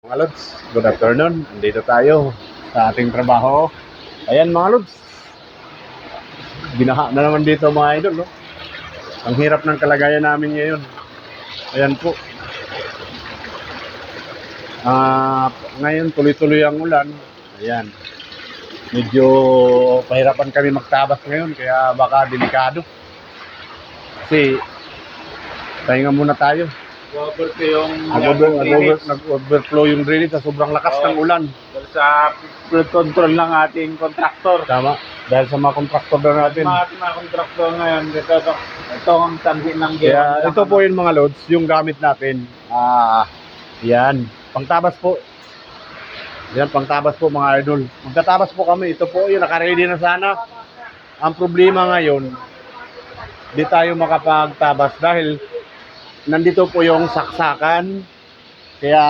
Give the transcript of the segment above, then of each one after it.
Mga Lods, good afternoon. Dito tayo sa ating trabaho. Ayan mga Lods, binaha na naman dito mga idol. No? Ang hirap ng kalagayan namin ngayon. Ayan po. Ngayon tuloy-tuloy ang ulan. Ayan. Medyo pahirapan kami magtabas ngayon kaya baka delikado. Kasi pahinga muna tayo. Nag-overflow yung drainage sa sobrang lakas ng ulan. Sa flood control ng ating kontraktor. Tama. Dahil sa mga kontraktor na natin. Mga kontraktor ngayon, ito ang sanhi ng Kaya ito po yung mga loads, yung gamit natin. Yan. Pangtabas po. Yan, pangtabas po mga idol. Magtatabas po kami. Ito po yung nakaready na sana. Ang problema ngayon, di tayo makapagtabas dahil nandito po yung saksakan. Kaya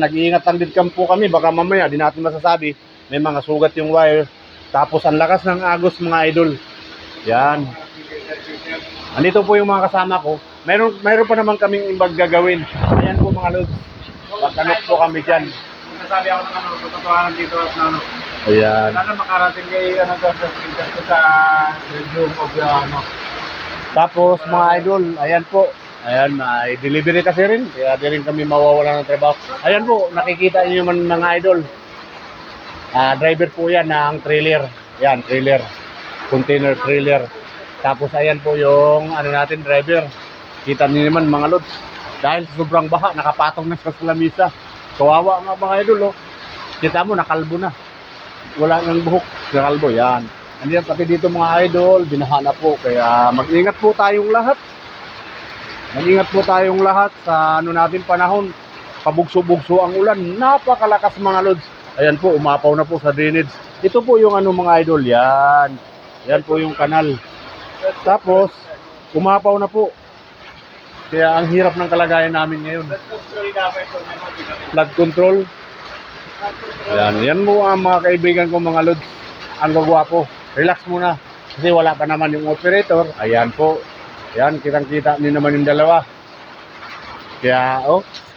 nag-iingat lang din po kami. Baka mamaya, di natin masasabi. May mga sugat yung wire. Tapos ang lakas ng agos mga idol. Yan. Andito po yung mga kasama ko. Mayroon pa naman kaming imbag gagawin. Ayan po mga lods. Magkanok po kami dyan. Nasabi ako ng tututuhanan dito at Ayan. sana makarating kay sa review of Tapos mga idol, ayan po. Ayan, may delivery kasi rin. Kaya di rin kami mawawala ng trabaho. Ayan po, nakikita niyo man mga idol. Driver po yan ng trailer. Yan, trailer. Container trailer. Tapos ayan po yung natin driver. Kita niyo naman mga lods. Dahil sobrang baha, nakapatong na sa lamisa. Kawawa nga mga idol. Oh. Kita mo, nakalbo na. Wala nang buhok. Nakalbo, yan. Andiyan pati dito mga idol, binaha na po. Kaya mag-ingat po tayong lahat. Mag-ingat po tayong lahat sa natin panahon. Pabugso-bugso ang ulan. Napakalakas mga lods. Ayan po, umapaw na po sa drainage. Ito po yung mga idol. Yan. Yan po yung kanal. Tapos, umapaw na po. Kaya ang hirap ng kalagayan namin ngayon. Flood control. Ayan. Yan mo ang mga kaibigan ko mga lods. Ang gagwapo. Relax muna. Kasi wala pa naman yung operator. Ayan po. Ayan, kitang-kita niyo naman yung dalawa. Kaya,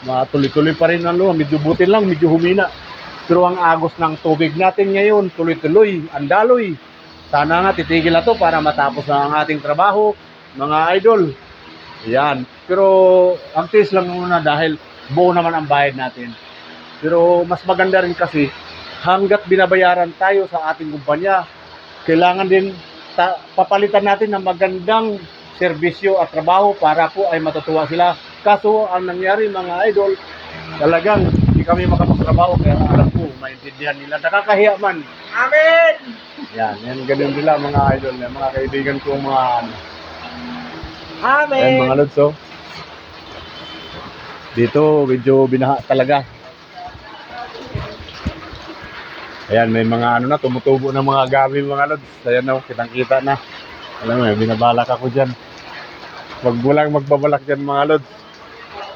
matuloy-tuloy pa rin ang luha. Medyo butin lang, medyo humina. Pero ang agos ng tubig natin ngayon, tuloy-tuloy, andaloy. Sana nga titigil na to para matapos na ang ating trabaho, mga idol. Ayan. Pero ang tiis lang muna dahil buo naman ang bayad natin. Pero mas maganda rin kasi hanggat binabayaran tayo sa ating kumpanya, kailangan din papalitan natin ng magandang serbisyo at trabaho para po ay matutuwa sila. Kaso ang nangyari mga idol, talagang hindi kami makapagtrabaho kaya alam ko, maintindihan nila. Nakakahiya man. Amen! Yan ganun nila mga idol, mga kaibigan ko mga Amen! Ayan mga lods, oh. Dito, medyo binaha talaga. Ayan, may mga tumutubo ng mga gabi mga lods. Ayan na, kitang-kita na. Alam mo, binabalak ako dyan. Wag mo lang magbabalak dyan mga lods.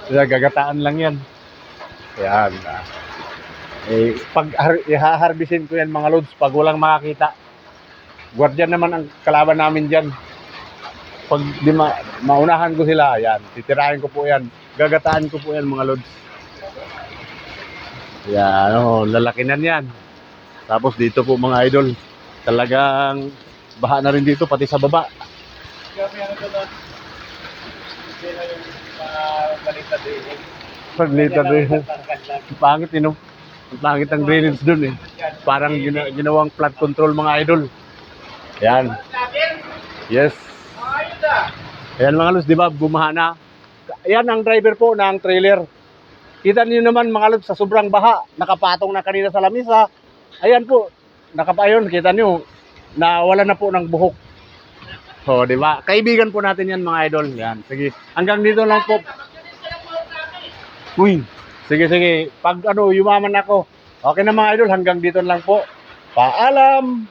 Kaya gagataan lang yan. Ayan. Pag ihaharbisin ko yan mga lods, pag walang makakita. Guardian naman ang kalaban namin dyan. Pag di maunahan ko sila, ayan, titirahin ko po yan. Gagataan ko po yan mga lods. Ayan, lalaki na yan. Tapos dito po mga idol, talagang baha na rin dito, pati sa baba. Paglita drainage. Pangit, pangit ang drainage dun eh. Parang ginawang flood control mga idol. Ayan. Yes. Ayan mga lods, di ba? Bumaha na. Ayan ang driver po ng trailer. Kita niyo naman mga lods, sa sobrang baha, nakapatong na kanina sa lamisa. Ayan po, nakapayon, kita niyo, nawala na po ng buhok. So, di ba? Kaibigan po natin yan mga idol. Yan, sige. Hanggang dito lang po. Uy, sige. Pag yumaman ako. Okay na mga idol, hanggang dito lang po. Paalam!